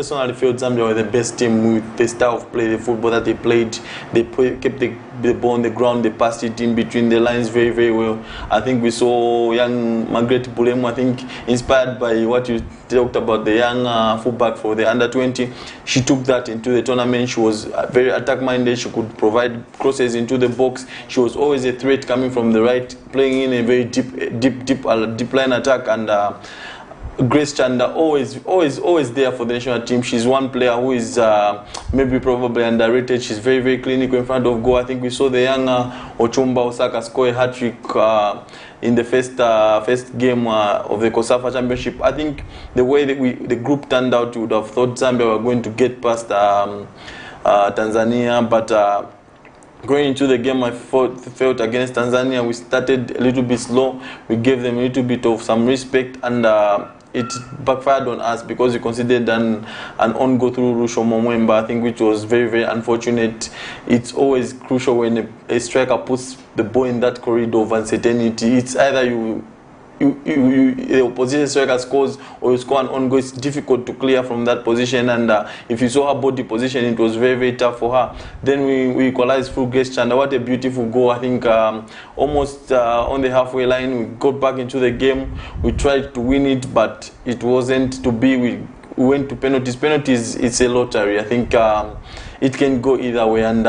personally felt Zambia were the best team with the style of play, the football that they played. They kept the ball on the ground, they passed it in between the lines very, very well. I think we saw young Margaret Bulemu, I think, inspired by what you talked about, the young fullback for the under-20. She took that into the tournament. She was very attack-minded. She could provide crosses into the box. She was always a threat coming from the right, playing in a very deep line attack. And Grace Chanda always there for the national team. She's one player who is maybe probably underrated. She's very, very clinical in front of goal. I think we saw the young Ochumba Osaka score a hat-trick in the first game of the COSAFA Championship. I think the way that the group turned out, you would have thought Zambia were going to get past Tanzania, but going into the game, I felt against Tanzania, we started a little bit slow. We gave them a little bit of some respect, and it backfired on us because we considered an on go through Rusho Momwemba, I think, which was very, very unfortunate. It's always crucial when a striker puts the ball in that corridor of uncertainty. It's either the opposition striker scores or you score an on goal. It's difficult to clear from that position, and if you saw her body position, it was very, very tough for her. Then we equalized through Grace Chanda. What a beautiful goal. I think almost on the halfway line, we got back into the game. We tried to win it, but it wasn't to be. We went to penalties. Penalties, it's a lottery. I think it can go either way, and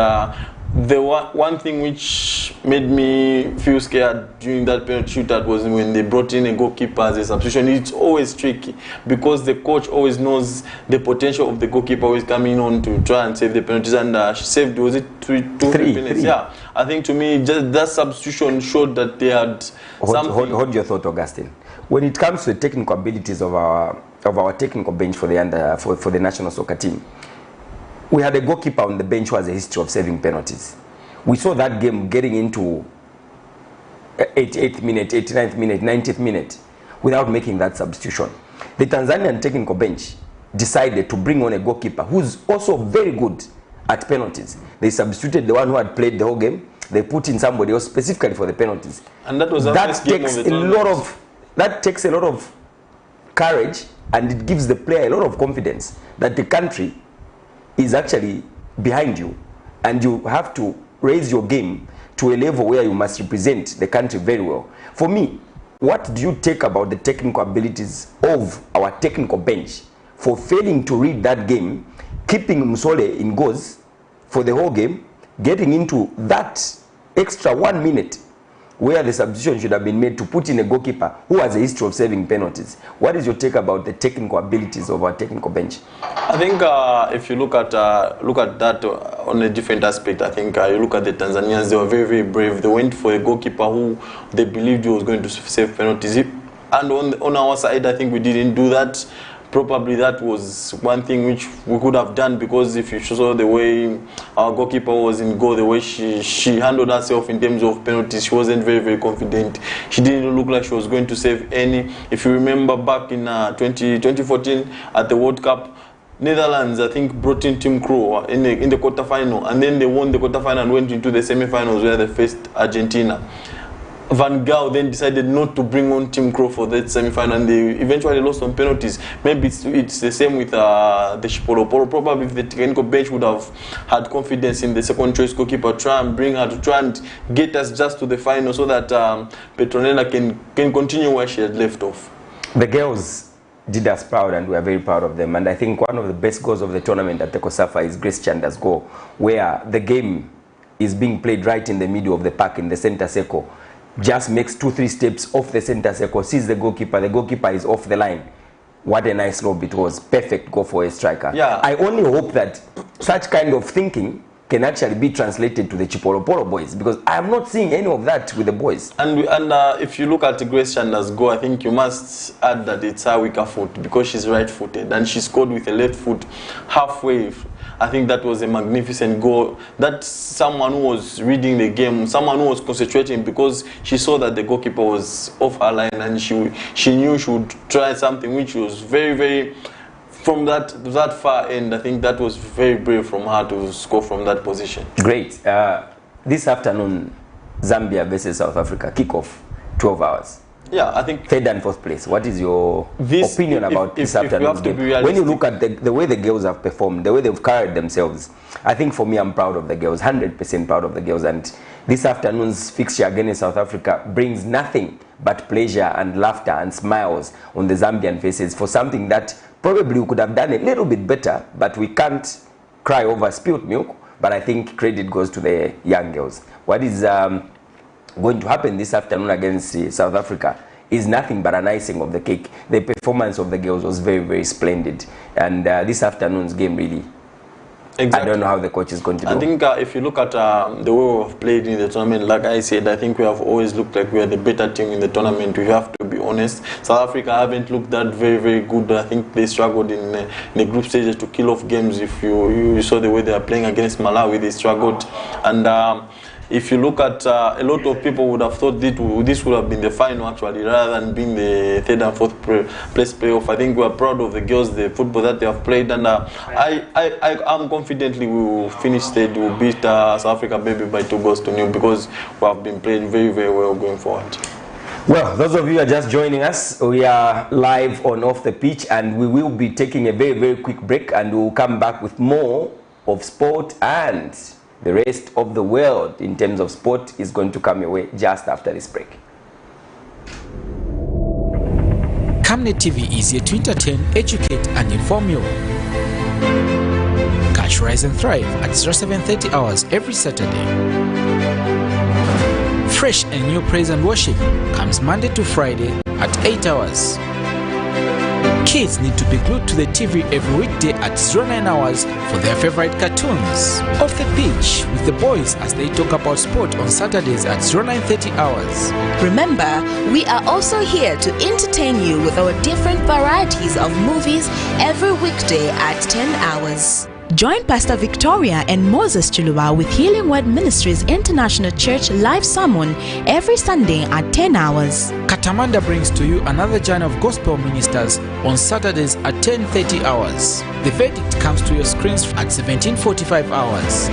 the one thing which made me feel scared during that penalty shootout was when they brought in a goalkeeper as a substitution. It's always tricky because the coach always knows the potential of the goalkeeper who is coming on to try and save the penalties, and she saved, was it three penalties? Yeah, I think to me just that substitution showed that they had something. Hold your thought, Augustine. When it comes to the technical abilities of our technical bench for the national soccer team, we had a goalkeeper on the bench who has a history of saving penalties. We saw that game getting into 88th minute, 89th minute, 90th minute without making that substitution. The Tanzanian technical bench decided to bring on a goalkeeper who's also very good at penalties. They substituted the one who had played the whole game. They put in somebody else specifically for the penalties. And that was that takes a lot of courage, and it gives the player a lot of confidence that the country is actually behind you, and you have to raise your game to a level where you must represent the country very well. For me, what do you take about the technical abilities of our technical bench for failing to read that game, keeping Musole in goals for the whole game, getting into that extra 1 minute where the substitution should have been made to put in a goalkeeper who has a history of saving penalties? What is your take about the technical abilities of our technical bench? I think if you look at that on a different aspect, I think you look at the Tanzanians, they were very, very brave. They went for a goalkeeper who they believed was going to save penalties. And on our side, I think we didn't do that. Probably that was one thing which we could have done, because if you saw the way our goalkeeper was in goal, the way she handled herself in terms of penalties, she wasn't very, very confident. She didn't look like she was going to save any. If you remember back in 2014 at the World Cup, Netherlands, I think, brought in Team Crow in the quarterfinal, and then they won the quarterfinal and went into the semi-finals where they faced Argentina. Van Gaal then decided not to bring on Team Crow for that semi-final, and they eventually lost on penalties. Maybe it's the same with the CHIPOLOPOLO. Probably if the technical bench would have had confidence in the second choice goalkeeper, try and bring her to try and get us just to the final so that Petronella can continue where she had left off. The girls did us proud, and we are very proud of them. And I think one of the best goals of the tournament at the COSAFA is Grace Chanda's goal, where the game is being played right in the middle of the park in the center circle. Just makes 2-3 steps off the center circle, sees the goalkeeper is off the line. What a nice lob it was. Perfect goal for a striker. Yeah. I only hope that such kind of thinking can actually be translated to the CHIPOLOPOLO boys, because I am not seeing any of that with the boys. And if you look at Grace Chanda's goal, I think you must add that it's her weaker foot, because she's right-footed, and she scored with a left foot halfway. I think that was a magnificent goal. That's someone who was reading the game, someone who was concentrating, because she saw that the goalkeeper was off her line, and she knew she would try something which was very, very, from that far end. I think that was very brave from her to score from that position. Great. This afternoon, Zambia versus South Africa, kickoff, 12 hours. Yeah, I think third and fourth place. What is your opinion about this afternoon's game? When you look at the way the girls have performed, the way they've carried themselves, I think for me, I'm proud of the girls, 100% proud of the girls. And this afternoon's fixture against South Africa brings nothing but pleasure and laughter and smiles on the Zambian faces for something that probably we could have done a little bit better, but we can't cry over spilt milk. But I think credit goes to the young girls. What is going to happen this afternoon against South Africa is nothing but an icing of the cake. The performance of the girls was very, very splendid. And this afternoon's game really, exactly. I don't know how the coach is going to do. I think if you look at the way we've played in the tournament, like I said, I think we have always looked like we are the better team in the tournament. We have to be honest. South Africa haven't looked that very, very good. I think they struggled in the group stages to kill off games. If you saw the way they are playing against Malawi, they struggled. And if you look at a lot of people would have thought this would have been the final actually, rather than being the third and fourth place playoff. I think we are proud of the girls, the football that they have played, and I'm confidently we will finish third. We will beat South Africa maybe by 2-0 because we have been playing very, very well going forward. Well, those of you who are just joining us, we are live on Off the Pitch, and we will be taking a very, very quick break, and we will come back with more of sport, and the rest of the world in terms of sport is going to come your way just after this break. Camnet TV is here to entertain, educate and inform you. Catch Rise and Thrive at 0730 hours every Saturday. Fresh and new praise and worship comes Monday to Friday at 8 hours. Kids need to be glued to the TV every weekday at 09 hours for their favorite cartoons. Off the Pitch with the boys as they talk about sport on Saturdays at 0930 hours. Remember, we are also here to entertain you with our different varieties of movies every weekday at 10 hours. Join Pastor Victoria and Moses Chiluba with Healing Word Ministries International Church live sermon every Sunday at 10 hours. Katamanda brings to you another journey of gospel ministers on Saturdays at 10:30 hours. The verdict comes to your screens at 17:45 hours.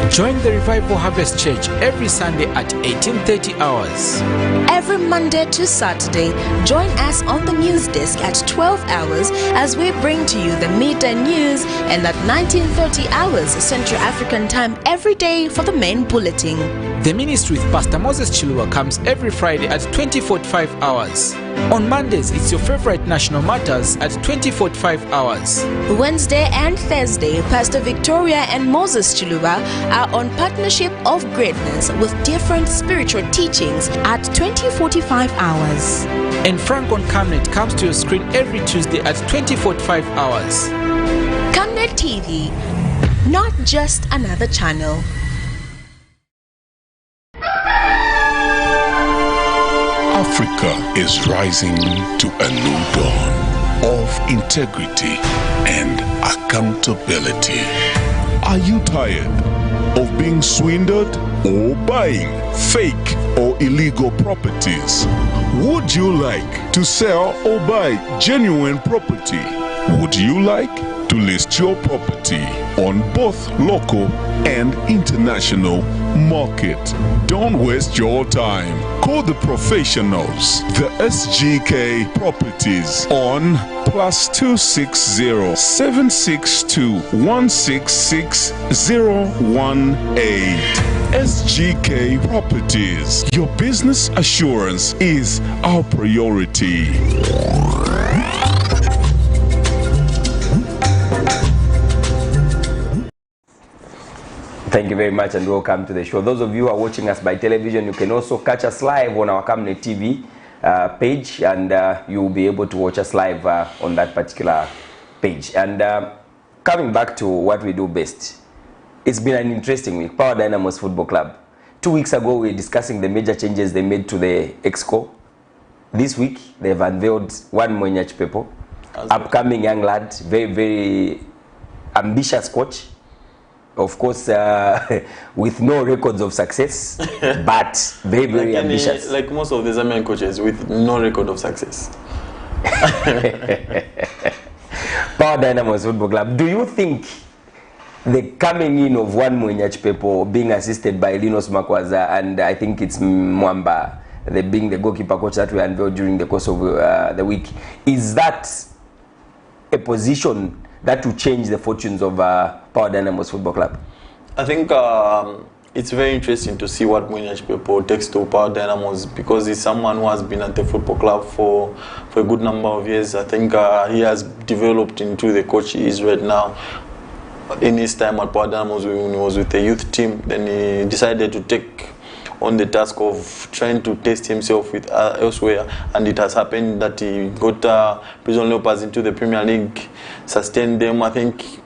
Join the Revival Harvest Church every Sunday at 18:30 hours. Every Monday to Saturday, join us on the news desk at 12 hours as we bring to you the midday news, and at 19:30 hours Central African time every day for the main bulletin. The ministry with Pastor Moses Chiluba comes every Friday at 20:45 hours. On Mondays, it's your favorite National Matters at 20:45 hours. Wednesday and Thursday, Pastor Victoria and Moses Chiluba are on Partnership of Greatness with different spiritual teachings at 20:45 hours. And Frank on Camnet comes to your screen every Tuesday at 20:45 hours. Camnet TV, not just another channel. Africa is rising to a new dawn of integrity and accountability. Are you tired of being swindled or buying fake or illegal properties? Would you like to sell or buy genuine property? Would you like to list your property on both local and international market? Don't waste your time. Call the professionals, the SGK Properties, on +260 762 166 018. SGK Properties. Your business assurance is our priority. Thank you very much and welcome to the show. Those of you who are watching us by television, you can also catch us live on our Camnet TV page, and you will be able to watch us live on that particular page. And coming back to what we do best, it's been an interesting week. Power Dynamos Football Club. 2 weeks ago, we were discussing the major changes they made to the Exco. This week, they've unveiled one more CHIPOLOPOLO, upcoming young lad, very, very ambitious coach. Of course, with no records of success, but very, very ambitious. Like most of the Zambian coaches with no record of success. Power Dynamos Football Club. Do you think the coming in of one more CHIPOLOPOLO being assisted by Linus Makwaza and I think it's Mwamba being the goalkeeper coach that we unveiled during the course of the week. Is that a position that will change the fortunes of Power Dynamos Football Club? I think it's very interesting to see what CHIPOLOPOLO takes to Power Dynamos, because he's someone who has been at the football club for a good number of years. I think he has developed into the coach he is right now. In his time at Power Dynamos, when he was with the youth team, then he decided to take on the task of trying to test himself with elsewhere, and it has happened that he got Prison Leopards into the Premier League, sustained them, I think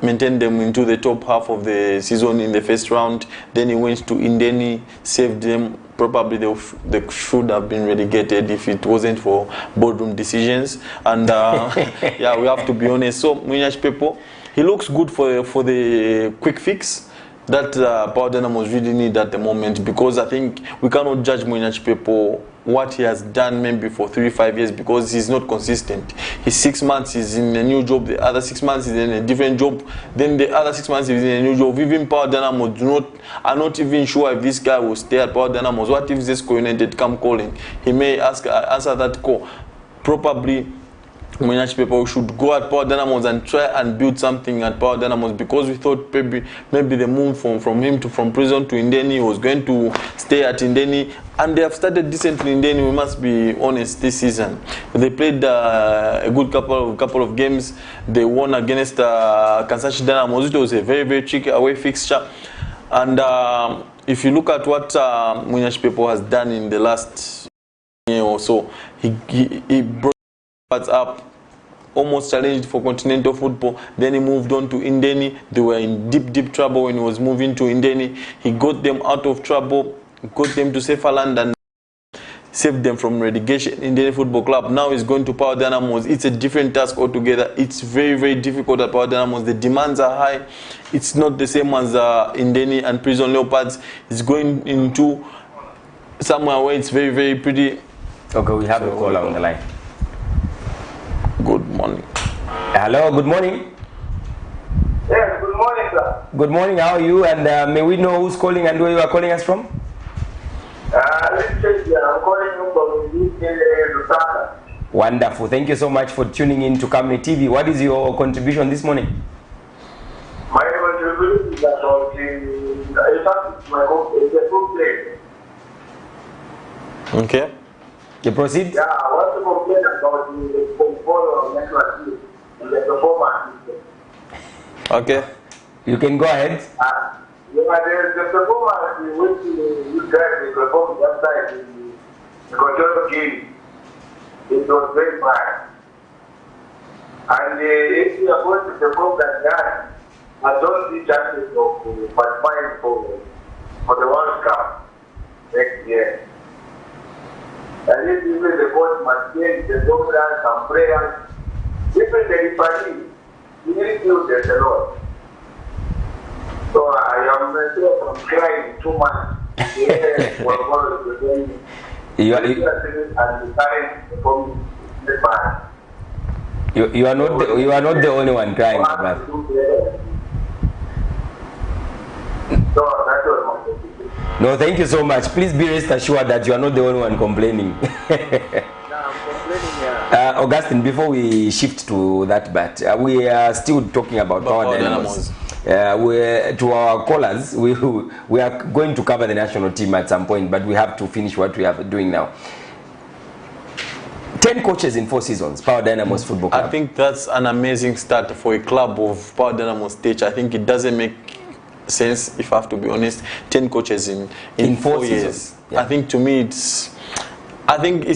maintained them into the top half of the season in the first round. Then he went to Indeni, saved them. Probably they should have been relegated if it wasn't for boardroom decisions. And yeah, we have to be honest. So CHIPOLOPOLO, he looks good for the quick fix that Power Dynamos really need at the moment, because I think we cannot judge CHIPOLOPOLO what he has done maybe for 3-5 years, because he's not consistent. His 6 months is in a new job, the other 6 months is in a different job, then the other 6 months is in a new job. Even Power Dynamos are not even sure if this guy will stay at Power Dynamos. What if Zesco United come calling? He may answer that call. Probably CHIPOLOPOLO should go at Power Dynamos and try and build something at Power Dynamos, because we thought maybe the move from him from prison to Indeni was going to stay at Indeni, and they have started decently in Indeni, we must be honest, this season. They played a good couple of games. They won against Kansashi Dynamos, which was a very, very tricky away fixture. And if you look at what CHIPOLOPOLO has done in the last year or so, he brought up, almost challenged for continental football. Then he moved on to Indeni. They were in deep trouble when he was moving to Indeni. He got them out of trouble, got them to safer land, and saved them from relegation. Indeni Football Club. Now he's going to Power Dynamos. It's a different task altogether. It's very, very difficult at Power Dynamos. The demands are high. It's not the same as Indeni and Prison Leopards. It's going into somewhere where it's very, very pretty. Okay, we have a caller on the line. Good morning. Hello, good morning. Yes, good morning, sir. Good morning, how are you? And may we know who's calling and where you are calling us from? I'm calling you from Lusaka. Wonderful. Thank you so much for tuning in to Kamni TV. What is your contribution this morning? My contribution is about the food plate. Okay. You proceed? Yeah, I want to complain about the portfolio network and the performance. Okay. You can go ahead. Yeah, the performance which you guys performed that time in the Equatorial Guinea, it was very bad. And if you are going to perform that, I don't see chances of qualifying for the World Cup next year. And if even the coach must change the doctors and prayers, even the referee, he really feels there's a lot. So I am myself from crying too much. You are not the only one crying, man. So that's all my. No, thank you so much. Please be rest assured that you are not the only one complaining. I'm complaining, Augustine, before we shift to that, but we are still talking about Power Dynamos. To our callers, we are going to cover the national team at some point, but we have to finish what we are doing now. 10 coaches in 4 seasons, Power Dynamos Football Club. I think that's an amazing start for a club of Power Dynamos stage. I think it doesn't make sense, if I have to be honest, 10 coaches in 4 years. Yeah. I think to me it's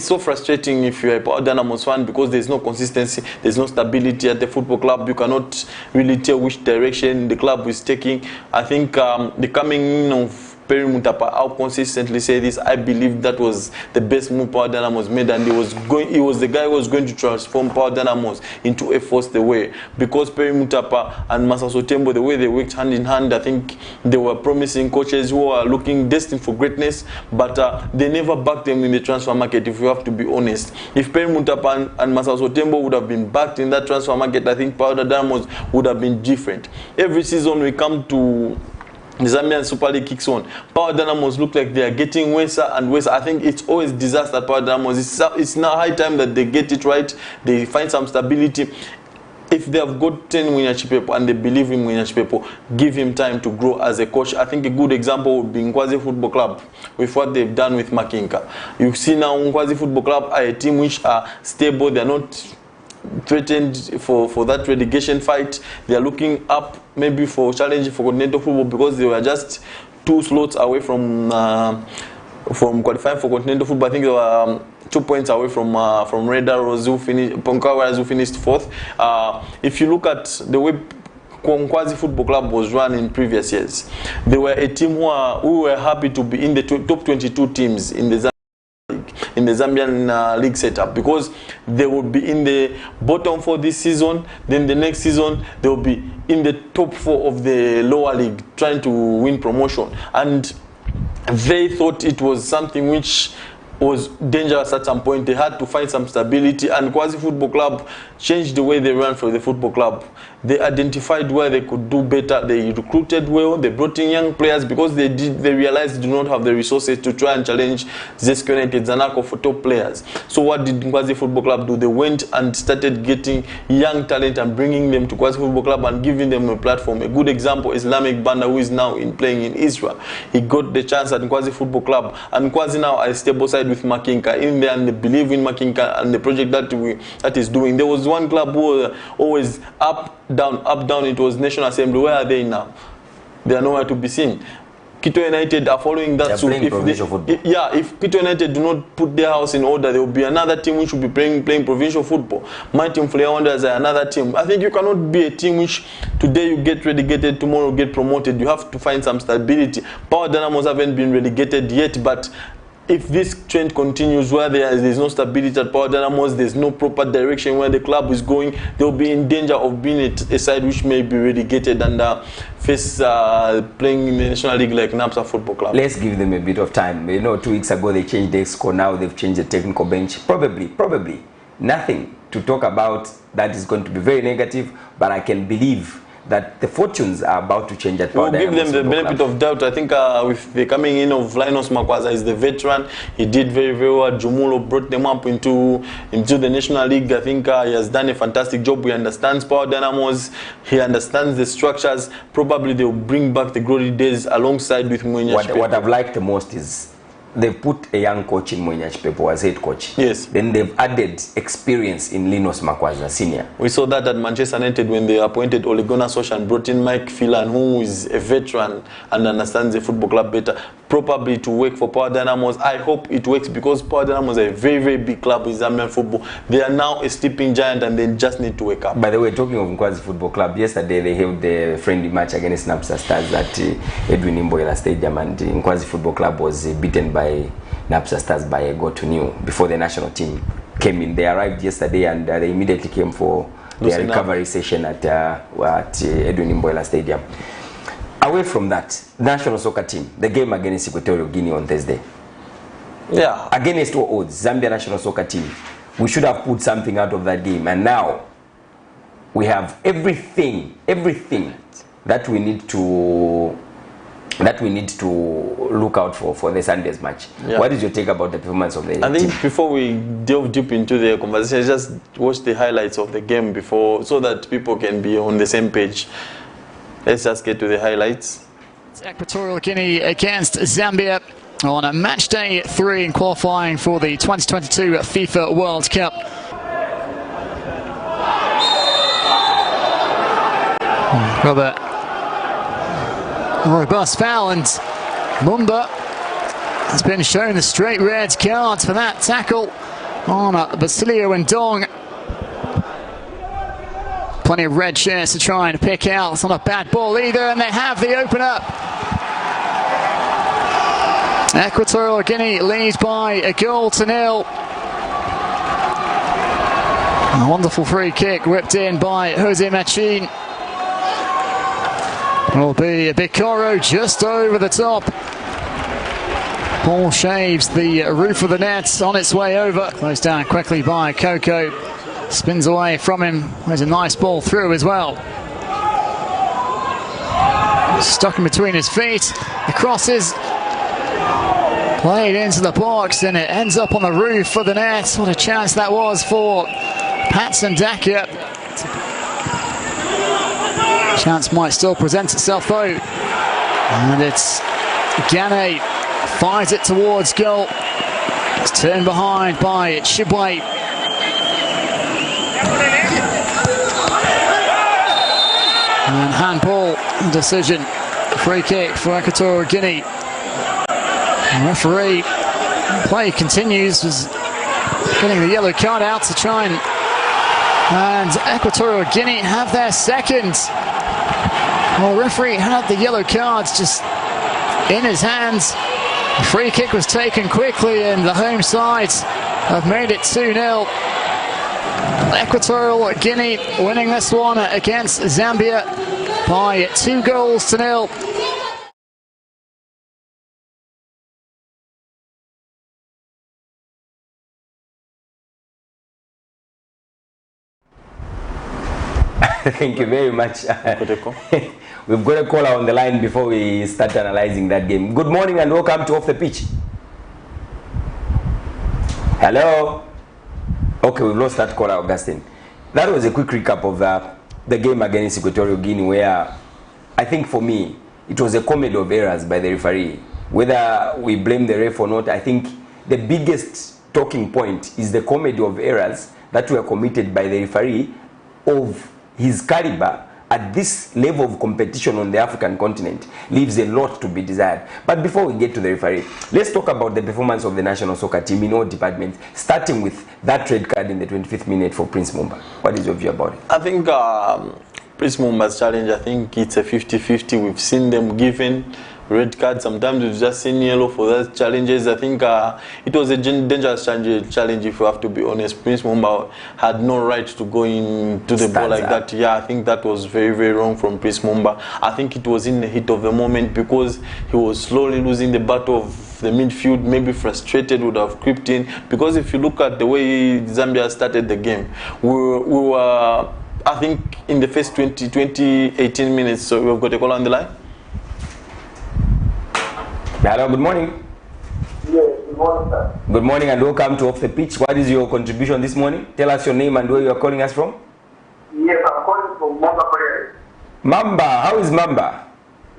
so frustrating if you're a Power Dynamos fan, because there's no consistency, there's no stability at the football club. You cannot really tell which direction the club is taking. I think the coming in of Perry Mutapa, I'll consistently say this, I believe that was the best move Power Dynamos made, and he was the guy who was going to transform Power Dynamos into a force the way, because Perry Mutapa and Masa Sotembo, the way they worked hand in hand, I think they were promising coaches who are looking destined for greatness, but they never backed them in the transfer market, if you have to be honest. If Perry Mutapa and Masa Sotembo would have been backed in that transfer market, I think Power Dynamos would have been different. Every season we come to the Zambian Super League kicks on, Power Dynamos look like they are getting worse and worse. I think it's always disaster at Power Dynamos. It's now high time that they get it right. They find some stability. If they have gotten Chipolopolo and they believe in Chipolopolo, give him time to grow as a coach. I think a good example would be Nkwazi Football Club with what they've done with Makinka. You see now Nkwazi Football Club are a team which are stable. They're not threatened for that relegation fight. They are looking up maybe for challenging for continental football because they were just 2 slots away from qualifying for continental football. I think they were 2 points away from Red Arrows who finished 4th. If you look at the way Nkwazi Football Club was run in previous years, they were a team who were happy to be in the top 22 teams in the Zambian league setup, because they will be in the bottom 4 this season. Then the next season they will be in the top 4 of the lower league trying to win promotion, and they thought it was something which was dangerous at some point. They had to find some stability, and Nkwazi Football Club changed the way they ran for the football club. They identified where they could do better. They recruited well. They brought in young players because they realized they do not have the resources to try and challenge Zesco United Zanaco for top players. So what did Nkwazi Football Club do? They went and started getting young talent and bringing them to Nkwazi Football Club and giving them a platform. A good example is Lamek Banda, who is now playing in Israel. He got the chance at Nkwazi Football Club, and Nkwazi now are a stable side with Makinka in there, and they believe in Makinka and the project that is doing. There was one club who was always up, down. It was National Assembly. Where are they now? They are nowhere to be seen. Quito United are following that suit. If Quito United do not put their house in order, there will be another team which will be playing provincial football. My team, Flea Wanderers, are another team. I think you cannot be a team which today you get relegated, tomorrow you get promoted. You have to find some stability. Power Dynamos haven't been relegated yet, but if this trend continues where there is no stability at Power Dynamos, there's no proper direction where the club is going, they'll be in danger of being a side which may be relegated and face playing in the National League like NAPSA Football Club. Let's give them a bit of time. 2 weeks ago they changed the score, now they've changed the technical bench. Probably nothing to talk about that is going to be very negative, but I can believe that the fortunes are about to change at Power Dynamos. We'll give them the benefit of doubt. I think with the coming in of Linus Makwaza, is the veteran. He did very, very well. Jumulo brought them up into the National League. I think he has done a fantastic job. He understands Power Dynamos. He understands the structures. Probably they will bring back the glory days alongside with Mwenya Chipolopolo. What I've liked the most is they've put a young coach in Mwenya Chipolopolo as head coach. Yes. Then they've added experience in Linus Makwaza, senior. We saw that at Manchester United when they appointed Ole Gunnar Solskjaer and brought in Mike Phelan, who is a veteran and understands the football club better, probably to work for Power Dynamos. I hope it works because Power Dynamos are a very, very big club in Zambian football. They are now a sleeping giant and they just need to wake up. By the way, talking of Nkwazi Football Club, yesterday they held the friendly match against NAPSA Stars at Edwin Imboyela Stadium, and Nkwazi Football Club was beaten by NAPSA Stars by a goal to nil before the national team came in. They arrived yesterday and they immediately came for their recovery session at Edwin Imboyela Stadium. Away from that, national soccer team, the game against Equatorial Guinea on Thursday. Yeah. Against all odds, Zambia national soccer team, we should have put something out of that game, and now we have everything that we need to look out for the Sunday's match. Yeah. What is your take about the performance of the team? I think before we delve deep into the conversation, just watch the highlights of the game before, so that people can be on the same page. Let's just get to the highlights. It's Equatorial Guinea against Zambia on a match day 3 in qualifying for the 2022 FIFA World Cup. Rather robust foul, and Mumba has been shown the straight red card for that tackle on Basilio and Dong. Plenty of red shirts to try and pick out. It's not a bad ball either, and they have the opener. Equatorial Guinea leads by a goal to 0. A wonderful free kick whipped in by Jose Machin. Will be a Bicoro just over the top. Ball shaves the roof of the net on its way over. Closed down quickly by Coco. Spins away from him. There's a nice ball through as well. Stuck in between his feet. The cross is played into the box and it ends up on the roof of the net. What a chance that was for Patson Daka. Chance might still present itself though. And it's Gane fires it towards goal. It's turned behind by Chibwe. And handball decision. Free kick for Equatorial Guinea. The referee, play continues, was getting the yellow card out to try and Equatorial Guinea have their second. Well, the referee had the yellow cards just in his hands. The free kick was taken quickly and the home side have made it 2-0. Equatorial Guinea winning this one against Zambia by 2-0. Thank you very much. We've got a caller on the line before we start analyzing that game. Good morning and welcome to Off the Pitch. Hello. Okay, we've lost that caller, Augustine. That was a quick recap of the game against Equatorial Guinea, where I think for me it was a comedy of errors by the referee. Whether we blame the ref or not, I think the biggest talking point is the comedy of errors that were committed by the referee of his caliber at this level of competition on the African continent. Leaves a lot to be desired. But before we get to the referee, let's talk about the performance of the national soccer team in all departments, starting with that red card in the 25th minute for Prince Mumba. What is your view about it? I think Prince Mumba's challenge, I think it's a 50-50. We've seen them given red card. Sometimes we've just seen yellow for those challenges. I think it was a dangerous challenge, if you have to be honest. Prince Mumba had no right to go into the ball like that. Yeah, I think that was very, very wrong from Prince Mumba. I think it was in the heat of the moment because he was slowly losing the battle of the midfield, maybe frustrated, would have crept in. Because if you look at the way Zambia started the game, we were, I think, in the first 18 minutes, so we've got a call on the line. Hello, good morning. Yes, good morning, sir. Good morning and welcome to Off the Pitch. What is your contribution this morning? Tell us your name and where you are calling us from. Yes, I'm calling from Mamba. Mamba, how is Mamba?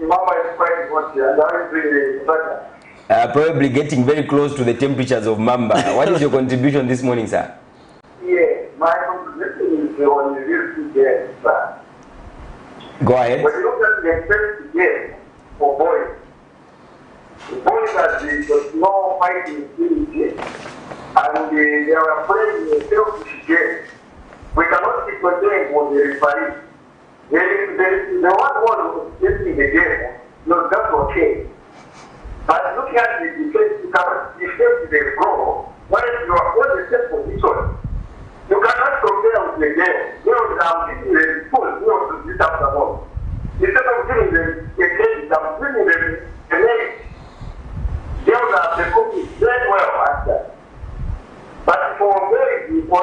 Mamba is quite hot here, and I is doing better. Probably getting very close to the temperatures of Mamba. What is your contribution this morning, sir? Yes, my contribution is on the real two games, sir. Go ahead. When you look at the first game for boys, the boys that there was no fighting spirit, and they were playing a selfish game. We cannot keep continuing for the referee. The one was getting the game, no, that's okay. But looking at the defense, you cannot defend the goal when you are on the same position. You cannot compare with the game. You know, I'm giving the full, you know, to this after all. Instead of giving them the game, I'm giving them the leg. They are performing very well after. But for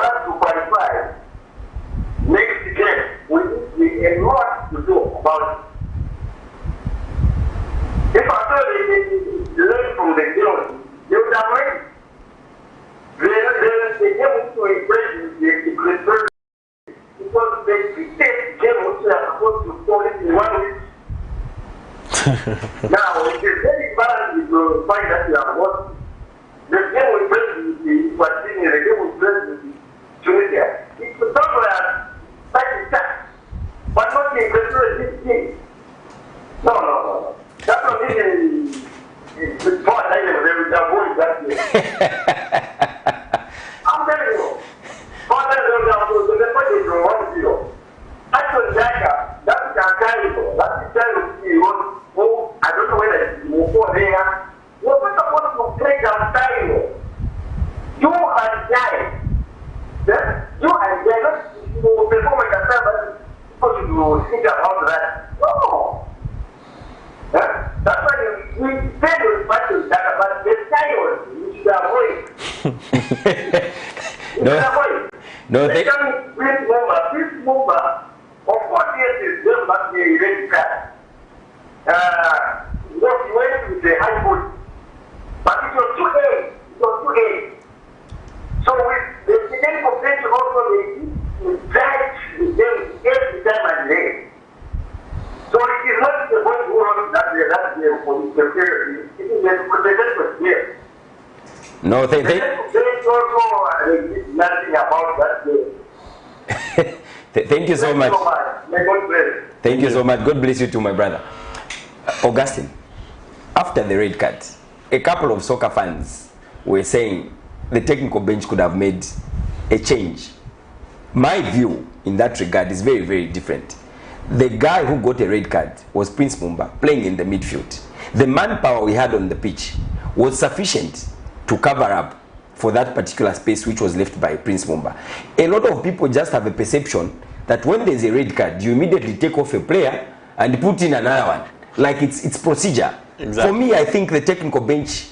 us to qualify next game, we need a lot to do about it. If after they learn from the game, they would have made the game to impress the Equatorial because the fifth game which they are supposed to fall in 1 week. Now, it is very bad to find that you are watching. The game we played with the Equatorial, the game we played with Tunisia, it's somewhere like that, but not the Equatorial team. No. That's not even the part I never avoid that game. I'm telling you, the point is from 1-0. Actually, that's Giancarlo. That's the time he was. Oh, I don't know whether it's before there. We're not supposed to play Giancarlo. You are dying. You are dying. You perform like a time, but you think about that. No. That's why we say we fight with that, but the style we should avoid. No, they can this member of 4 years is just not the red card. prepare. It is a game. No, There is also nothing about that game. thank you so much. May God bless. Thank you so much. God bless you too, my brother. Augustine, after the red card, a couple of soccer fans were saying the technical bench could have made a change. My view in that regard is very, very different. The guy who got a red card was Prince Mumba, playing in the midfield. The manpower we had on the pitch was sufficient to cover up for that particular space which was left by Prince Mumba. A lot of people just have a perception that when there's a red card, you immediately take off a player and put in another one. Like it's procedure. Exactly. For me, I think the technical bench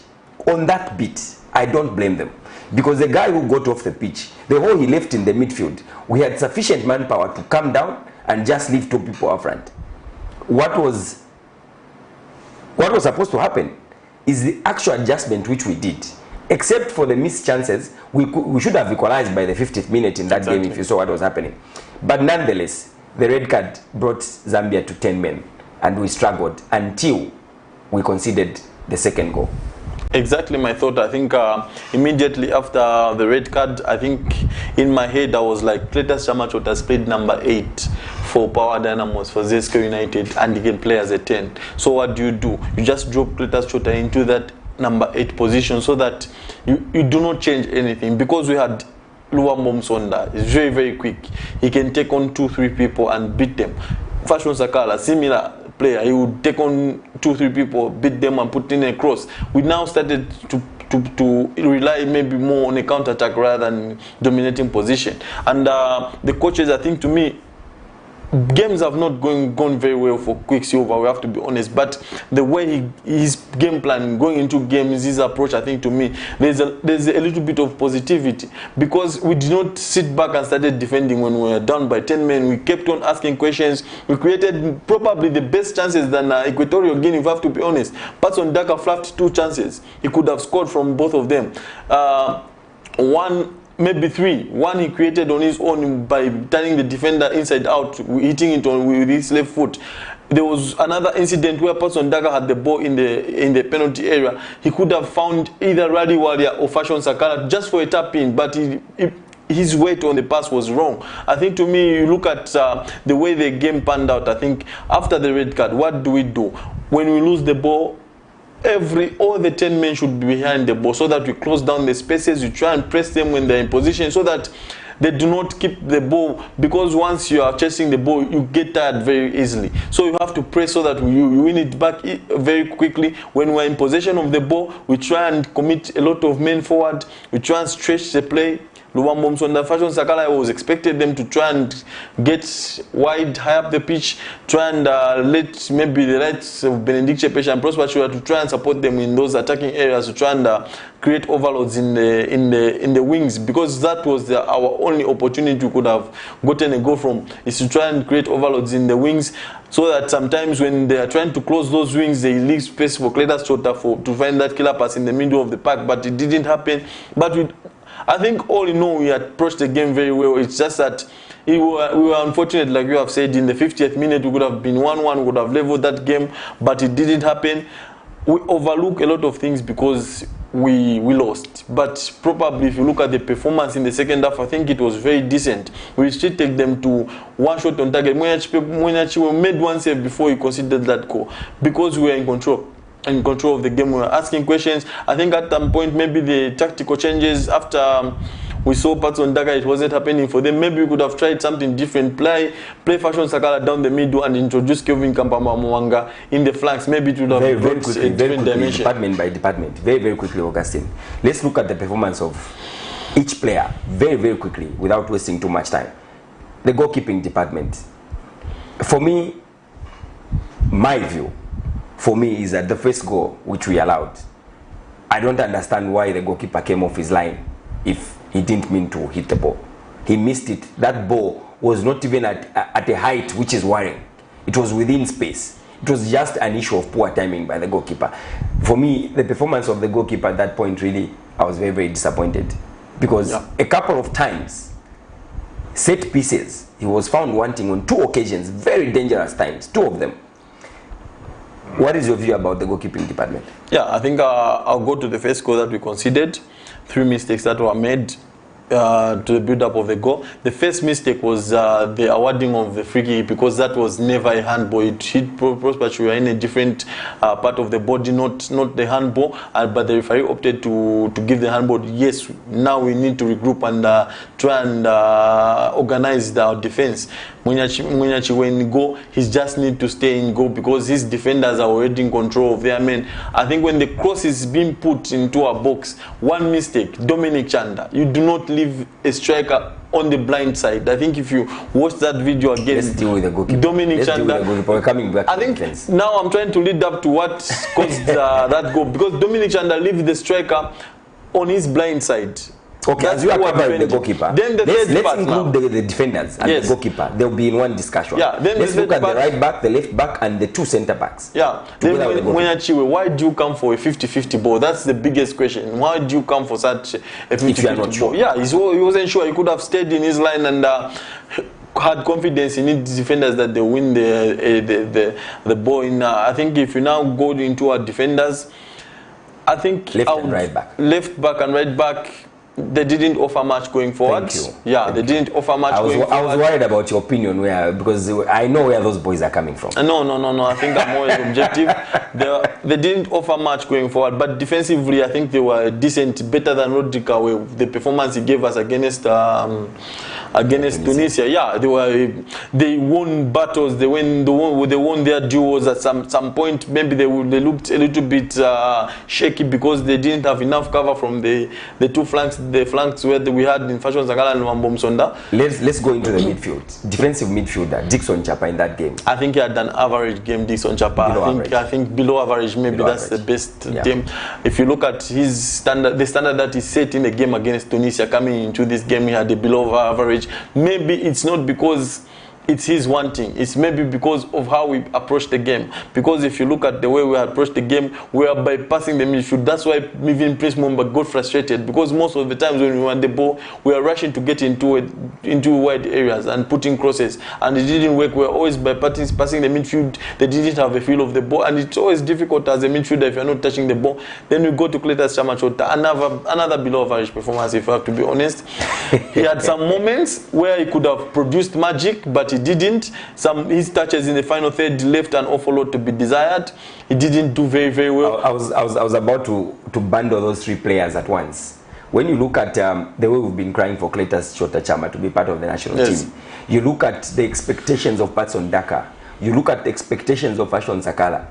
on that bit, I don't blame them. Because the guy who got off the pitch, the hole he left in the midfield, we had sufficient manpower to come down and just leave two people up front. What was supposed to happen is the actual adjustment which we did. Except for the missed chances, we should have equalized by the 50th minute in that game if you saw what was happening. But nonetheless, the red card brought Zambia to 10 men, and we struggled until we conceded the second goal. Exactly my thought. I think immediately after the red card, I think in my head I was like, Cletus Machota has played number 8 for Power Dynamos, for Zesco United, and he can play as a 10. So what do? You just drop Cletus Machota into that number 8 position so that you do not change anything, because we had Luambo Msonda. He's very, very quick. He can take on 2-3 people and beat them. Fashion Sakala, similar player, he would take on 2-3 people, beat them and put in a cross. We now started to rely maybe more on a counter-attack rather than dominating position. And the coaches, I think, to me, games have not gone very well for Quicksilver, we have to be honest, but the way his game plan going into games, his approach, I think to me there's a little bit of positivity, because we did not sit back and started defending when we were down by 10 men. We kept on asking questions. We created probably the best chances than Equatorial Guinea, if I have to be honest. Patson Daka fluffed 2 chances. He could have scored from both of them. Maybe 3. One he created on his own by turning the defender inside out, hitting it on with his left foot. There was another incident where Patson Daga had the ball in the penalty area. He could have found either Radi Walia or Fashion Sakala just for a tap in, but his weight on the pass was wrong. I think to me, you look at the way the game panned out. I think after the red card, what do? When we lose the ball, all the 10 men should be behind the ball so that we close down the spaces. You try and press them when they're in position so that they do not keep the ball, because once you are chasing the ball, you get tired very easily. So you have to press so that you win it back very quickly. When we're in possession of the ball, we try and commit a lot of men forward. We try and stretch the play. Luambo Msonda, Fashion Sakala, I was expected them to try and get wide, high up the pitch, try and let maybe the likes of Benedict Chepesha and Prosper Chua to try and support them in those attacking areas, to try and create overloads in the wings, because that was our only opportunity we could have gotten a goal from, is to try and create overloads in the wings, so that sometimes when they are trying to close those wings, they leave space for Cletus Machota to find that killer pass in the middle of the park, but it didn't happen. But I think all in all, we approached the game very well. It's just that we were unfortunate, like you have said, in the 50th minute we could have been 1-1, we would have leveled that game, but it didn't happen. We overlook a lot of things because we lost. But probably if you look at the performance in the second half, I think it was very decent. We still take them to 1 shot on target. Mwenyachi made 1 save before he conceded that goal, because we were in control of the game. We were asking questions. I think at some point maybe the tactical changes after we saw Patson Daga, it wasn't happening for them. Maybe we could have tried something different. Play Fashion Sakala down the middle and introduce Kelvin Kampama Mwanga in the flanks. Maybe it would have very quickly, department by department. Very quickly, Augustine. Let's look at the performance of each player very, very quickly without wasting too much time. The goalkeeping department. For me, my view, is that the first goal which we allowed, I don't understand why the goalkeeper came off his line if he didn't mean to hit the ball. He missed it. That ball was not even at a height which is worrying. It was within space. It was just an issue of poor timing by the goalkeeper. For me, the performance of the goalkeeper at that point, really, I was very, very disappointed. Because a couple of times, set pieces, he was found wanting on 2 occasions, very dangerous times, 2 of them. What is your view about the goalkeeping department? Yeah, I think I'll go to the first goal that we conceded. 3 mistakes that were made to the build-up of the goal. The first mistake was the awarding of the free kick, because that was never a handball. It hit Prosper Chua in a different part of the body, not the handball, but the referee opted to give the handball. Yes, now we need to regroup and try and organize our defense. Munyachi, when he go, he just need to stay in goal because his defenders are already in control of their men. I think when the cross is being put into a box, one mistake, Dominic Chanda, you do not leave a striker on the blind side. I think if you watch that video again, let's deal with the goalkeeper. Dominic Chanda. We're coming back. I think now I'm trying to lead up to what caused that goal, because Dominic Chanda leaves the striker on his blind side. Okay, as you are covering the goalkeeper, then let's include the defenders and the goalkeeper. They'll be in one discussion. Yeah, then let's look at the right back, the left back, and the 2 centre backs. Yeah, then Munyachi, why do you come for a 50-50 ball? That's the biggest question. Why do you come for such a 50-50 ball? Yeah, he wasn't sure. He could have stayed in his line and had confidence in his defenders that they win the ball. I think if you now go into our defenders, I think left back and right back, they didn't offer much going forward. They didn't offer much going forward. I was worried about your opinion because I know where those boys are coming from. No. I think I'm always objective. They didn't offer much going forward, but defensively, I think they were decent, better than Rodrika with the performance he gave us against Tunisia. Yeah, they won battles. They won their duels at some point. Maybe they looked a little bit shaky because they didn't have enough cover from the 2 flanks. The flanks where we had in Fashion Zangala and Wambo Msonda. Let's go into the midfield. Defensive midfielder, Dixon Chapa in that game. I think he had an average game, Dixon Chapa. I think below average, maybe that's the best game. If you look at his standard, the standard that he set in the game against Tunisia, coming into this game, he had a below average. Maybe it's not because it's his wanting, it's maybe because of how we approach the game. Because if you look at the way we approach the game, we are bypassing the midfield. That's why even Prince Mumba got frustrated, because most of the times when we want the ball, we are rushing to get into wide areas and putting crosses, and it didn't work. We are always bypassing the midfield. They didn't have a feel of the ball, and it's always difficult as a midfielder if you're not touching the ball. Then we go to Cletus Machota, another below average performance, if I have to be honest. He had some moments where he could have produced magic, but he didn't. His touches in the final third left an awful lot to be desired. He didn't do very, very well. I was about to bundle those 3 players at once. When you look at the way we've been crying for Cletus Machota to be part of the national team, you look at the expectations of Patson Daka, you look at the expectations of Ashton Sakala.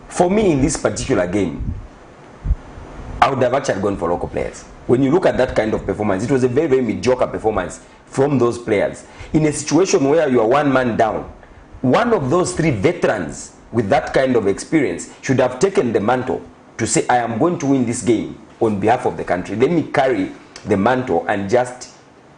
For me, in this particular game, I would have actually gone for local players. When you look at that kind of performance, it was a very, very mediocre performance from those players. In a situation where you are 1 man down, one of those 3 veterans with that kind of experience should have taken the mantle to say, I am going to win this game on behalf of the country. Let me carry the mantle and just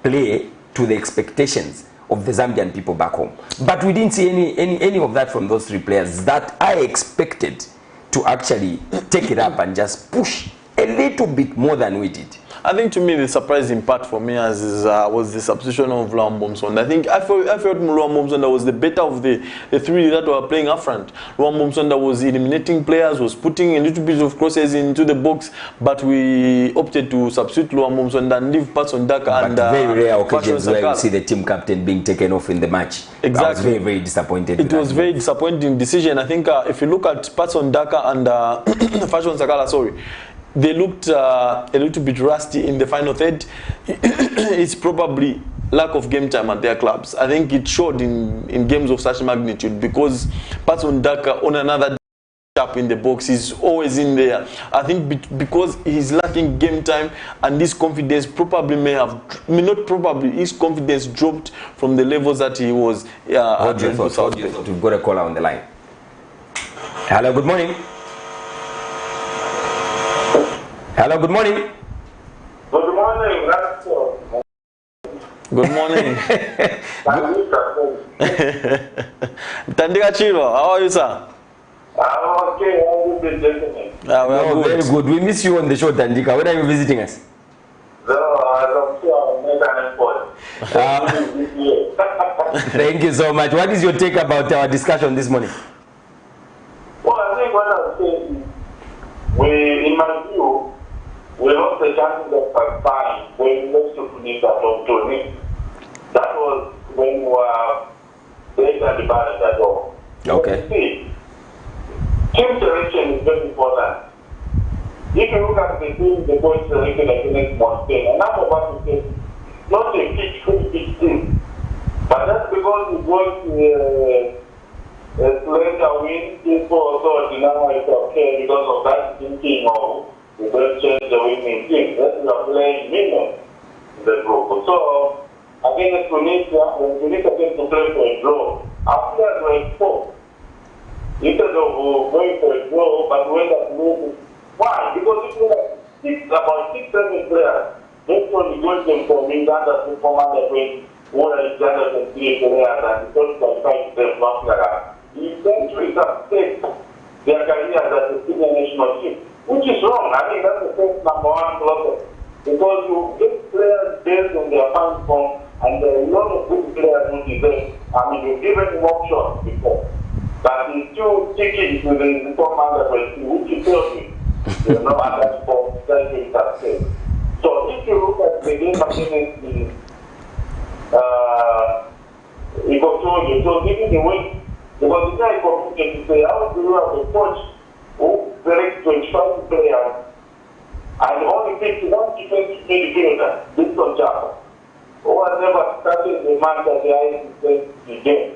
play to the expectations of the Zambian people back home. But we didn't see any of that from those 3 players that I expected to actually take it up and just push a little bit more than we did. I think to me the surprising part for me was the substitution of Luambo Msonda. I felt Luambo Msonda was the better of the 3 that were playing up front. Luambo Msonda was eliminating players, was putting a little bit of crosses into the box, but we opted to substitute Luambo Msonda and leave Patson Daka and very rare occasions where you see the team captain being taken off in the match. Exactly. I was very, very disappointed. It was very disappointing decision. I think if you look at Patson Daka and Fashion Sakala, they looked a little bit rusty in the final third. It's probably lack of game time at their clubs. I think it showed in games of such magnitude, because Patson Daka on another up in the box is always in there. I think because he's lacking game time, and his confidence his confidence dropped from the levels that he was. What do you thought? We've got a caller on the line. Hello, good morning. Hello, good morning. Good morning. Good morning. Tandika Chiro, how are you, sir? I'm okay. How are you, gentlemen? Good. Very good. We miss you on the show, Tandika. When are you visiting us? I'm Thank you so much. What is your take about our discussion this morning? Well, in my view, we lost the chances of qualifying when we lost to Tunisia from Tunis. That was when we were late and divided at all. Okay. See, team selection is very important. If you look at the team, the coach selected against Montaigne, a number of us will say, not a big team. But that's because it was a slender win. People also deny it's okay because of that thinking of we don't change the winning team. That's we are playing minimum in the group. So, against Tunisia, when Tunisia came to play for a draw, our players were exposed. Instead of going for a draw, but we end up losing. Why? Because if you have about 6-7 players, next one you go to them from Uganda to Commander Queen, who are Uganda and 3 players, and you don't qualify to them, not like that. You centuries have staked their careers as a senior national team, which is wrong. I mean, that's the first number one philosophy. Because you get players based on their fine form, and there are a lot of good players who deserve. I mean, you've given him options before. But he's still sticking to the Commander Queen, which he tells me. You know, and that's for centuries have staked. So if you look at the game against the Equatorial, so giving the win, because the guy committed to say, how do you have a coach who selects 25 players and only picks one defensive midfielder, Cletus Machota, who has never started the match at the highest game?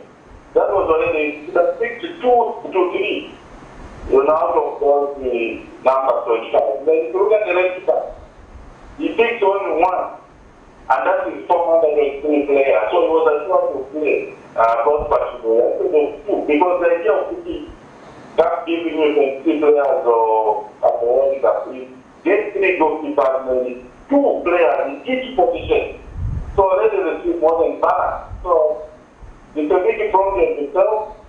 That was already 62-3. You know, out of all the number 25. Then if you look at the rest back, he picks only one, and that is 403 players. So it was a short to play, both particular. So those two, because the idea of picking that giving you 23 players or at the World Cup is get 3 goalkeepers, maybe 2 players in each position. So already the team wasn't balanced. So it's a big problem itself.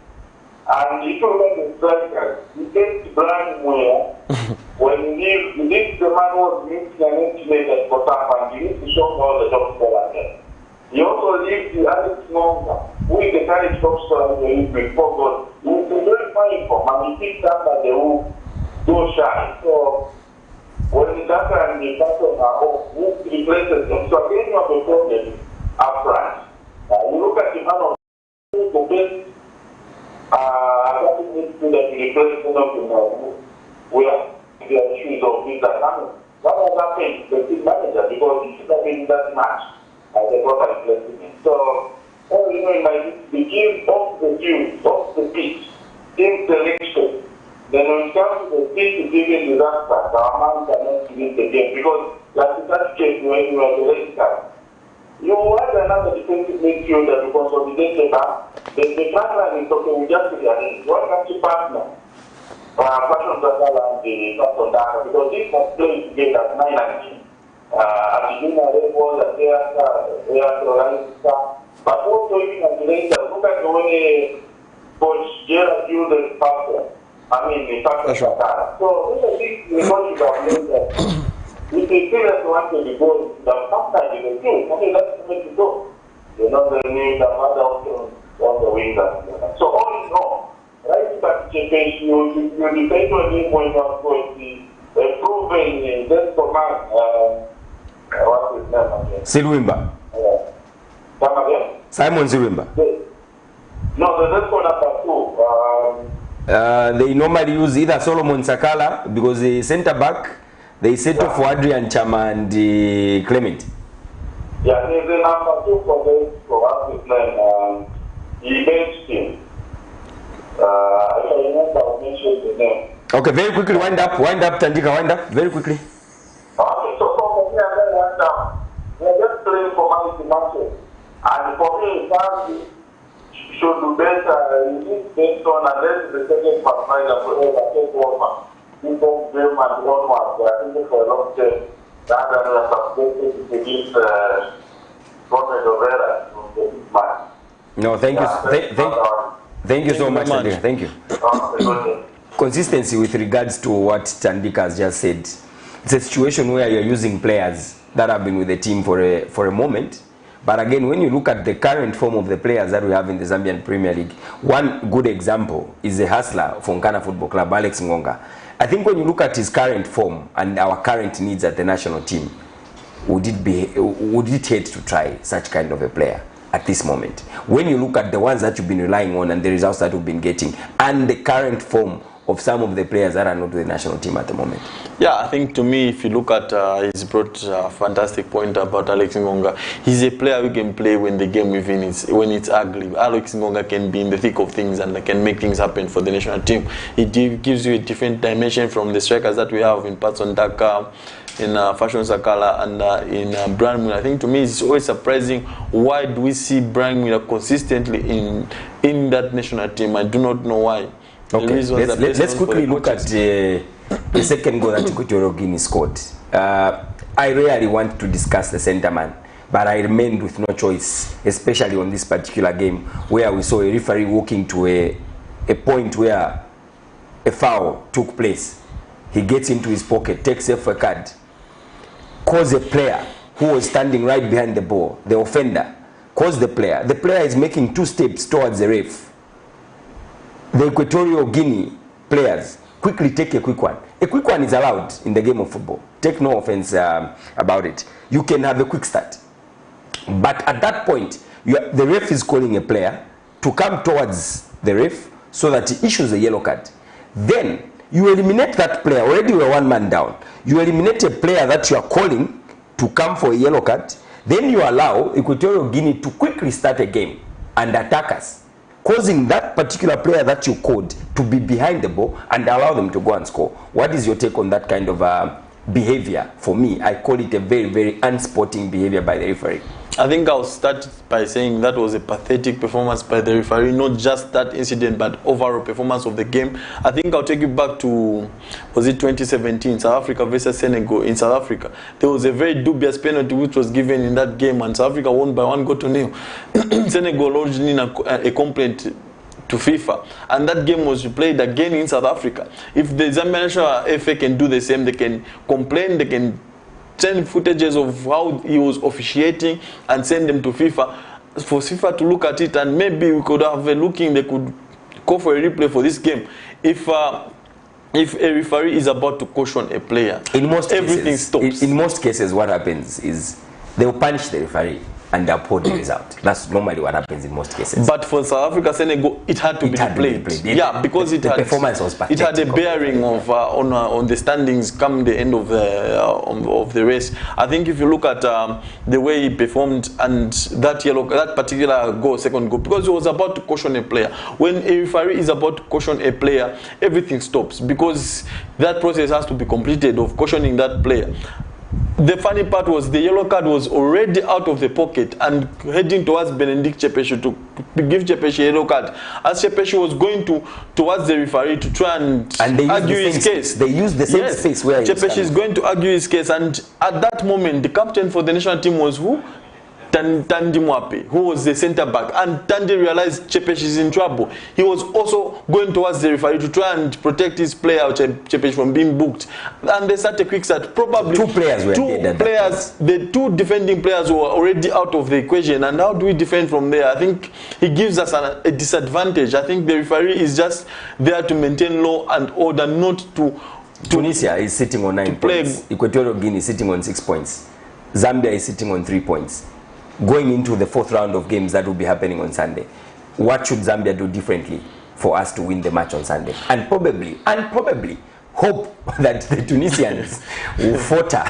And if you look at the strikers, you get Brian Moya. When you leave the man was mixing and intimated for TAP, and you need to show all the top scorers there. You also leave the Alex Monza, who is the kind of top scorer in the league before God. He's a very fine form, and he picks up that they will go shy. So when that and the person are off, who replaces them? So again, you have a problem up front. You look at the man of the best. I think it's good that you replace one of them where the issues of this dynamic. What was happening to the team manager? Because he should have been that match as a proper replacement. So, all you know, in my the game off the field, off the pitch, team selection. Then when it comes to the pitch, giving disaster, our man cannot win the game. Because, like in that case, when you are the late guy, you had another defensive midfielder to consolidate the back. The front line is okay, we just rearrange. Why can't you partner? Passion Zakala and the Passion Daka, because they must play together at 9 and 10. At the beginning, they was at their but also even at the later, look at the way Coach Gerard used the passion. I mean, the Passion Zakala. So, this is the coach you have played there. If they feel that they want to be going, sometimes they do. Okay, let's make it go. You know, they need another option on the wing. So all in all, right participation, you depend on him when you are going to improving this command. What's his name again? Silwimba. Come again? Simon Silwimba. No, the next one number 2. They normally use either Solomon Sakala because the centre back, they settle for Adrian Chama and Clement. Yeah, there's a number 2 for his name. He benched him. I remember I mentioned the name. Okay, very quickly, wind up, Tandika, wind up, very quickly. Okay, so for me, I then went down. We're just playing for Manchester matches. And for me, Zambia should do better. You need based on, unless the second part, for example, take over. People game and 1 month. I think for a long time, that we are subjected to give government of error to the match. No, thank you. Thank you so much, Tandika. Thank you. Consistency with regards to what Tandika has just said. It's a situation where you're using players that have been with the team for a moment, But again, when you look at the current form of the players that we have in the Zambian Premier League, one good example is the hustler from Ghana Football Club, Alex Ngonga. I think when you look at his current form and our current needs at the national team, would it hate to try such kind of a player at this moment? When you look at the ones that you've been relying on and the results that we've been getting, and the current form of some of the players that are not with the national team at the moment. Yeah, I think to me, if you look at, he's brought a fantastic point about Alex Ngonga. He's a player who can play when the game when it's ugly. Alex Ngonga can be in the thick of things and can make things happen for the national team. It gives you a different dimension from the strikers that we have in Patson Daka, in Fashion Sakala, and in Brian Miller. I think to me it's always surprising why do we see Brian Miller consistently in that national team. I do not know why. Okay, let's quickly look at the second goal that Equatorial Guinea scored. I rarely want to discuss the centre man, but I remained with no choice, especially on this particular game where we saw a referee walking to a point where a foul took place. He gets into his pocket, takes a card, calls a player who was standing right behind the ball, the offender, calls the player. The player is making 2 steps towards the ref. The Equatorial Guinea players quickly take a quick one. A quick one is allowed in the game of football. Take no offense about it. You can have a quick start. But at that point, the ref is calling a player to come towards the ref so that he issues a yellow card. Then you eliminate that player. Already we're 1 man down. You eliminate a player that you are calling to come for a yellow card. Then you allow Equatorial Guinea to quickly start a game and attack us, causing that particular player that you called to be behind the ball and allow them to go and score. What is your take on that kind of behavior? For me, I call it a very, very unsporting behavior by the referee. I think I'll start by saying that was a pathetic performance by the referee, not just that incident, but overall performance of the game. I think I'll take you back to, was it 2017, South Africa versus Senegal in South Africa. There was a very dubious penalty which was given in that game, and South Africa won by 1-0. Senegal lodged in a complaint to FIFA, and that game was replayed again in South Africa. If the Zambian National FA can do the same, they can complain, they can send footages of how he was officiating and send them to FIFA for FIFA to look at it, and maybe we could have a looking, they could call for a replay for this game. If a referee is about to caution a player, everything stops. In most cases, what happens is they will punish the referee and uphold the result. That's normally what happens in most cases. But for South Africa, Senegal, it had to be played. Yeah, because the performance was pathetic. It had a bearing of on the standings come the end of the race. I think if you look at the way he performed and that particular goal, second goal, because he was about to caution a player. When a referee is about to caution a player, everything stops because that process has to be completed of cautioning that player. The funny part was the yellow card was already out of the pocket and heading towards Benedict Chepeshi to give Chepeshi a yellow card. As Chepeshi was going towards the referee to try and argue his case. They used the same space where Chepeshi is going to argue his case, and at that moment the captain for the national team was who? Tandi Mwape, who was the centre back, and Tandi realized Chepeshi is in trouble. He was also going towards the referee to try and protect his player Chepeshi from being booked, and they started a quick start. Probably two players were dead. The 2 defending players were already out of the equation, and how do we defend from there? I think he gives us a disadvantage. I think the referee is just there to maintain law and order, not to. Tunisia is sitting on 9 points. Equatorial Guinea is sitting on 6 points. Zambia is sitting on 3 points. Going into the 4th round of games that will be happening on Sunday, what should Zambia do differently for us to win the match on Sunday? And probably hope that the Tunisians will falter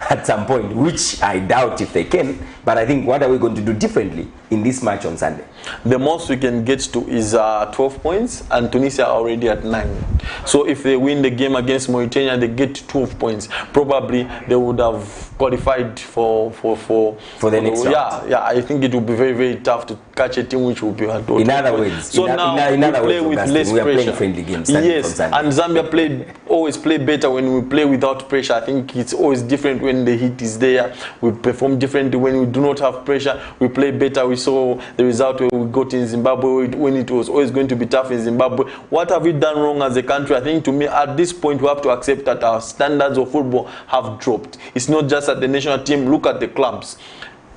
at some point, which I doubt if they can. But I think, what are we going to do differently in this match on Sunday? The most we can get to is 12 points, and Tunisia are already at 9. So if they win the game against Mauritania, they get 12 points. Probably they would have qualified for the next round. Yeah, I think it will be very, very tough to catch a team which will be at all. In other words, so now we play with less we are pressure. Playing friendly games. Yes, and Zambia always play better when we play without pressure. I think it's always different when the heat is there. We perform differently when we do not have pressure. We play better. We saw the result where we got in Zimbabwe when it was always going to be tough in Zimbabwe. What have we done wrong as a country? I think, to me, at this point we have to accept that our standards of football have dropped. It's not just at the national team. Look at the clubs.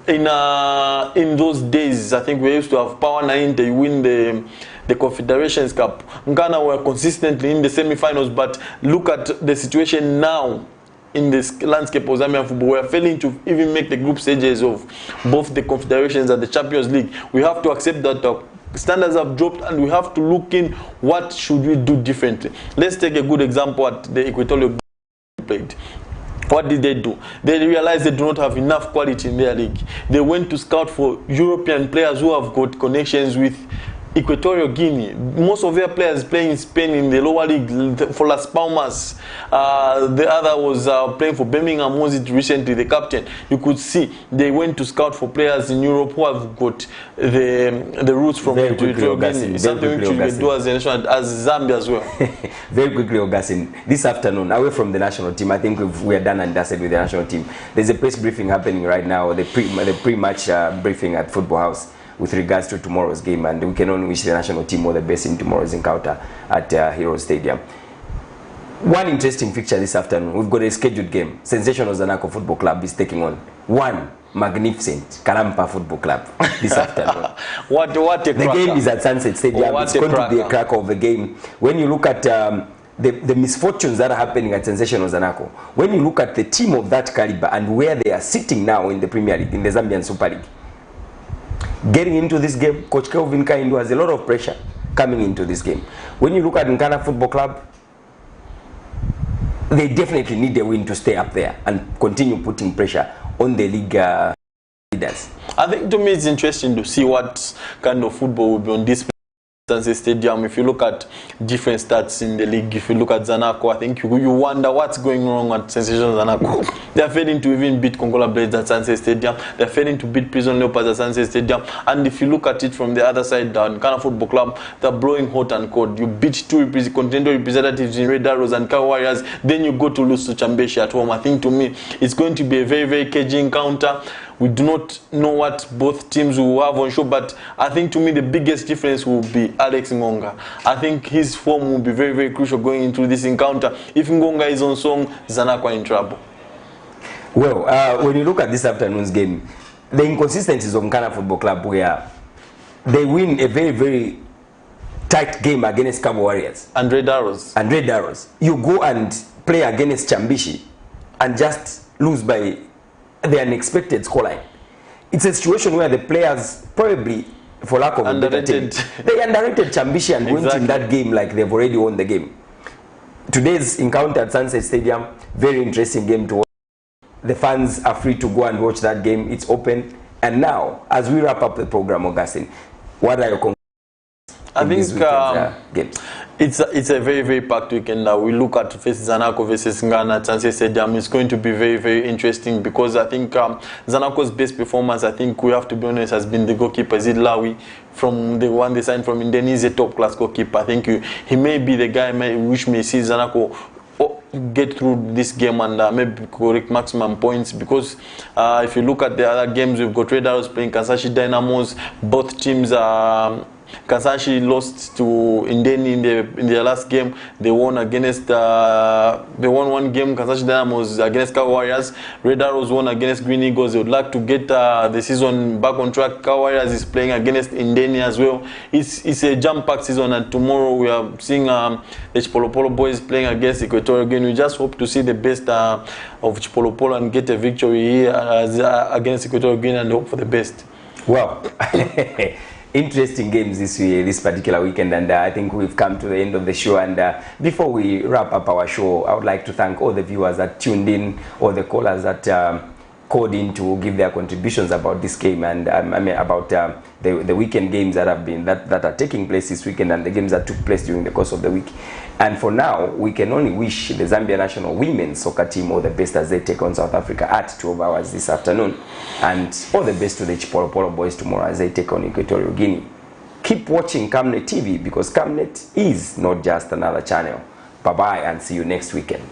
in those days, I think we used to have Power 9, they win the Confederations Cup. Ghana were consistently in the semi-finals, but look at the situation now in this landscape of Zambian football. We are failing to even make the group stages of both the Confederations and the Champions League. We have to accept that the standards have dropped, and we have to look in what should we do differently. Let's take a good example at the Equatorial Guinea played. What did they do? They realized they do not have enough quality in their league. They went to scout for European players who have got connections with Equatorial Guinea. Most of their players playing in Spain in the lower league for Las Palmas. The other was playing for Birmingham, was it recently, the captain. You could see they went to scout for players in Europe who have got the roots from Equatorial Guinea. Something which we can do as a nation, as Zambia as well. Very quickly, Augustine, this afternoon, away from the national team, I think we are done and dusted with the national team. There's a press briefing happening right now, the pre-match briefing at Football House, with regards to tomorrow's game, and we can only wish the national team all the best in tomorrow's encounter at Heroes Stadium. One interesting fixture this afternoon, we've got a scheduled game. Sensational Zanaco Football Club is taking on one magnificent Kalampa Football Club this afternoon. What a the game is at Sunset Stadium. It's going to be a cracker of a game. When you look at the misfortunes that are happening at Sensational Zanaco, when you look at the team of that caliber and where they are sitting now in the Premier League, in the Zambian Super League, getting into this game, Coach Kelvin Kaindo has a lot of pressure coming into this game. When you look at Nkana Football Club, they definitely need a win to stay up there and continue putting pressure on the league leaders. I think to me it's interesting to see what kind of football will be on display at Stadium. If you look at different stats in the league, if you look at Zanaco, I think you wonder what's going wrong at Sensational Zanaco. They're failing to even beat Kongola Blades at Sunset Stadium. They're failing to beat Prison Leopards at Sunset Stadium. And if you look at it from the other side, Ghana Football Club, they're blowing hot and cold. You beat two continental representatives in Red Arrows and Cow Warriors, then you go to lose to Chambeshi at home. I think to me, it's going to be a very, very cagey encounter. We do not know what both teams will have on show, but I think to me the biggest difference will be Alex Ngonga. I think his form will be very, very crucial going into this encounter. If Ngonga is on song, Zanaco are in trouble. Well, when you look at this afternoon's game, the inconsistencies of Nkana Football Club, where they win a very, very tight game against Cabo Warriors. And Red Arrows. And Red Arrows. You go and play against Chambishi and just lose by the unexpected scoreline. It's a situation where the players probably, for lack of a better term, they underrated Chambishi and went in that game like they've already won the game. Today's encounter at Sunset Stadium, very interesting game to watch. The fans are free to go and watch that game. It's open. And now, as we wrap up the program, Augustine, what are your conclusions? I think games? It's a very, very packed weekend. We look at Zanaco versus Ghana at Sunset Stadium. It's going to be very, very interesting because I think Zanaco's best performance, I think we have to be honest, has been the goalkeeper, Zid Lawi, from the one they signed from Indonesia, a top-class goalkeeper. I think he may be the guy which may see Zanaco get through this game and maybe correct maximum points, because if you look at the other games, we've got Red Arrows playing Kansashi Dynamos. Both teams are Kansashi lost to Indeni in their last game. They won against they won one game. Kansashi Dynamos against Cow Warriors. Red Arrows won against Green Eagles. They would like to get the season back on track. Cow Warriors is playing against Indeni as well. It's a jam-packed season, and tomorrow we are seeing the CHIPOLOPOLO boys playing against Equatorial Guinea. We just hope to see the best of CHIPOLOPOLO and get a victory here against Equatorial Guinea and hope for the best. Well, interesting games this particular weekend, and I think we've come to the end of the show. And before we wrap up our show, I would like to thank all the viewers that tuned in, all the callers that called in to give their contributions about this game, and I mean about the weekend games that have been that are taking place this weekend, and the games that took place during the course of the week. And for now, we can only wish the Zambia national women's soccer team all the best as they take on South Africa at 12 hours this afternoon. And all the best to the CHIPOLOPOLO boys tomorrow as they take on Equatorial Guinea. Keep watching Camnet TV, because Camnet is not just another channel. Bye-bye and see you next weekend.